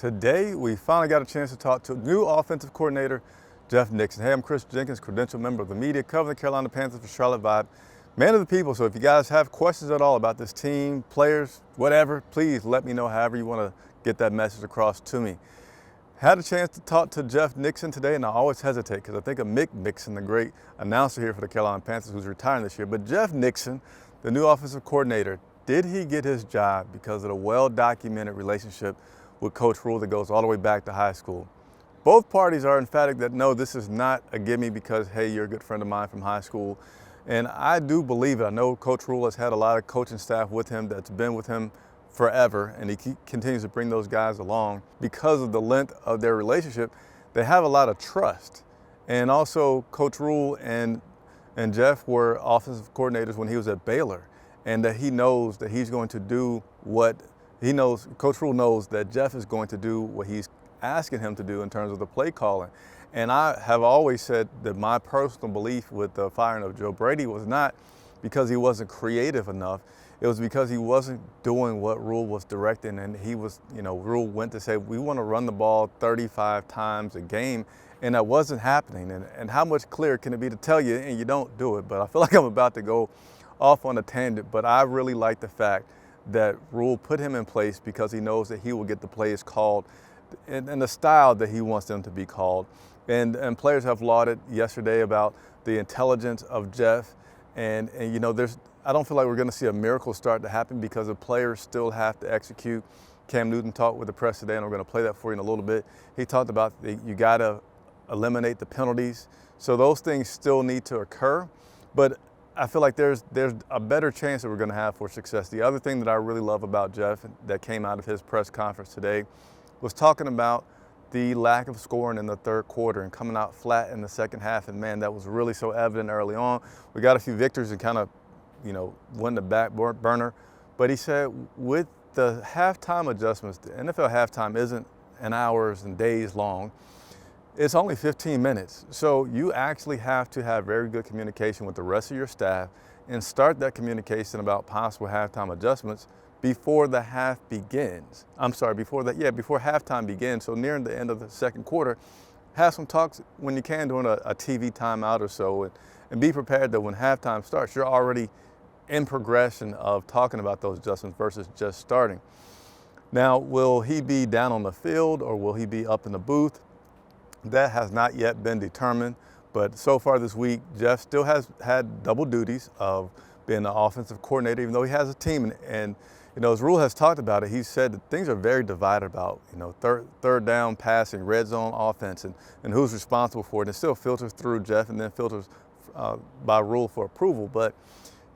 Today, we finally got a chance to talk to new offensive coordinator, Jeff Nixon. Hey, I'm Chris Jenkins, credentialed member of the media, covering the Carolina Panthers for Charlotte Vibe, man of the people. So if you guys have questions at all about this team, players, whatever, please let me know however you want to get that message across to me. Had a chance to talk to Jeff Nixon today, and I always hesitate because I think of Mick Nixon, the great announcer here for the Carolina Panthers who's retiring this year. But Jeff Nixon, the new offensive coordinator, did he get his job because of the well-documented relationship with Coach Rule that goes all the way back to high school? Both parties are emphatic that no, this is not a gimme because, hey, you're a good friend of mine from high school. And I do believe it. I know Coach Rule has had a lot of coaching staff with him that's been with him forever, and he continues to bring those guys along. Because of the length of their relationship, they have a lot of trust. And also, Coach Rule and Jeff were offensive coordinators when he was at Baylor, and that he knows that he's going to do what he knows. Coach Rule knows that Jeff is going to do what he's asking him to do in terms of the play calling. And I have always said that my personal belief with the firing of Joe Brady was not because he wasn't creative enough. It was because he wasn't doing what Rule was directing, and he was, Rule went to say, we want to run the ball 35 times a game, and that wasn't happening. And how much clearer can it be to tell you, and you don't do it? But I feel like I'm about to go off on a tangent, but I really like the fact that Rule put him in place because he knows that he will get the plays called in the style that he wants them to be called. And players have lauded yesterday about the intelligence of Jeff. And I don't feel like we're going to see a miracle start to happen because the players still have to execute. Cam Newton talked with the press today, and we're going to play that for you in a little bit. He talked about you got to eliminate the penalties. So those things still need to occur. But I feel like there's a better chance that we're going to have for success. The other thing that I really love about Jeff that came out of his press conference today was talking about the lack of scoring in the third quarter and coming out flat in the second half. And man, that was really so evident early on. We got a few victories and kind of, went the back burner. But he said with the halftime adjustments, the NFL halftime isn't an hours and days long. It's only 15 minutes. So you actually have to have very good communication with the rest of your staff and start that communication about possible halftime adjustments before the half begins. Before halftime begins. So near the end of the second quarter, have some talks when you can during a TV timeout or so, and be prepared that when halftime starts, you're already in progression of talking about those adjustments versus just starting. Now, will he be down on the field or will he be up in the booth? That has not yet been determined, but so far this week, Jeff still has had double duties of being the offensive coordinator, even though he has a team. And as Rule has talked about it, he said that things are very divided about, third down passing, red zone offense, and who's responsible for it. It still filters through Jeff and then filters by Rule for approval. But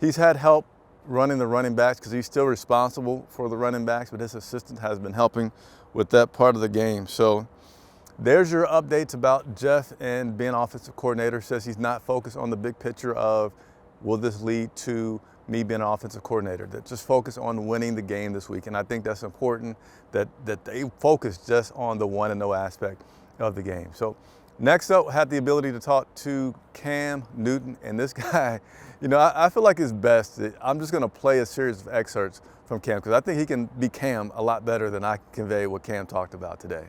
he's had help running the running backs because he's still responsible for the running backs, but his assistant has been helping with that part of the game. So there's your updates about Jeff and being offensive coordinator. Says he's not focused on the big picture of will this lead to me being an offensive coordinator, that just focus on winning the game this week. And I think that's important that they focus just on the 1-0 aspect of the game. So next up, I had the ability to talk to Cam Newton, and this guy, I feel like it's best that I'm just going to play a series of excerpts from Cam because I think he can be Cam a lot better than I can convey what Cam talked about today.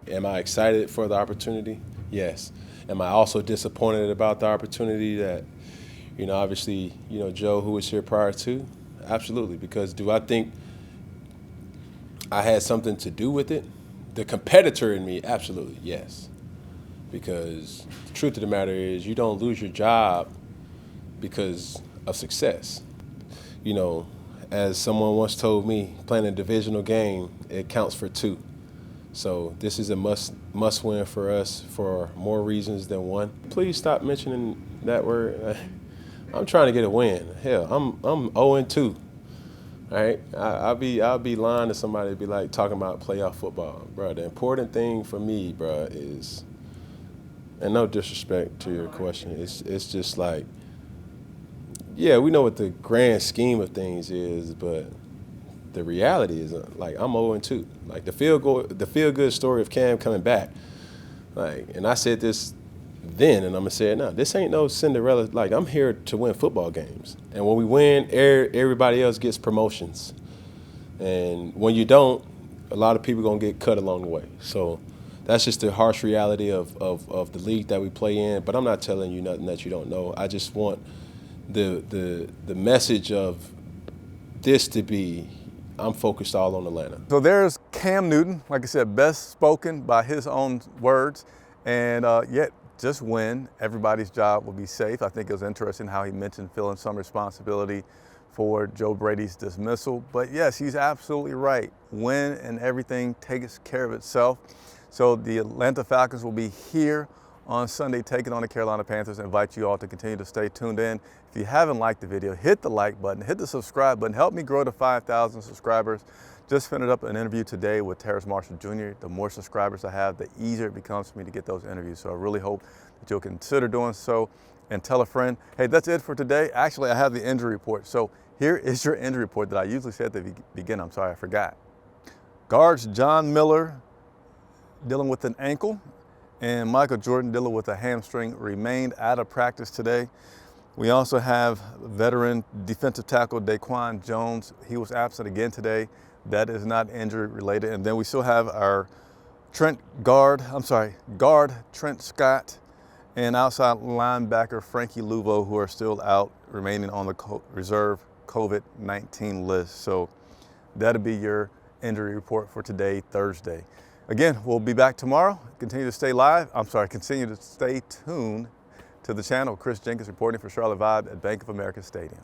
Am I excited for the opportunity? Yes. Am I also disappointed about the opportunity that, obviously, Joe, who was here prior to? Absolutely. Because do I think I had something to do with it? The competitor in me, absolutely, yes. Because the truth of the matter is you don't lose your job because of success. As someone once told me, playing a divisional game, it counts for 2. So this is a must win for us for more reasons than one. Please stop mentioning that word. I'm trying to get a win. Hell, I'm 0-2. All right, I'll be lying to somebody to be like talking about playoff football, bro. The important thing for me, bro, is, and no disrespect to your question, it's just like, yeah, we know what the grand scheme of things is, but the reality is, like, I'm 0-2. Like, the feel-good story of Cam coming back. Like, and I said this then, and I'm going to say it now. This ain't no Cinderella. Like, I'm here to win football games. And when we win, everybody else gets promotions. And when you don't, a lot of people going to get cut along the way. So that's just the harsh reality of the league that we play in. But I'm not telling you nothing that you don't know. I just want the message of this to be, I'm focused all on Atlanta. So there's Cam Newton, like I said, best spoken by his own words, and yet just win. Everybody's job will be safe. I think it was interesting how he mentioned feeling some responsibility for Joe Brady's dismissal. But yes, he's absolutely right. Win and everything takes care of itself. So the Atlanta Falcons will be here on Sunday taking on the Carolina Panthers. I invite you all to continue to stay tuned in. If you haven't liked the video, hit the like button, hit the subscribe button. Help me grow to 5,000 subscribers. Just finished up an interview today with Terrace Marshall Jr. The more subscribers I have, the easier it becomes for me to get those interviews. So I really hope that you'll consider doing so and tell a friend. Hey, that's it for today. Actually, I have the injury report. So here is your injury report that I usually say at the beginning. I'm sorry, I forgot. Guards John Miller dealing with an ankle, and Michael Jordan dealing with a hamstring remained out of practice today. We also have veteran defensive tackle Daquan Jones. He was absent again today. That is not injury related. And then we still have our guard Trent Scott and outside linebacker Frankie Luvo, who are still out, remaining on the reserve COVID-19 list. So that'll be your injury report for today, Thursday. Again, we'll be back tomorrow. Continue to stay tuned to the channel. Chris Jenkins reporting for Charlotte Vibe at Bank of America Stadium.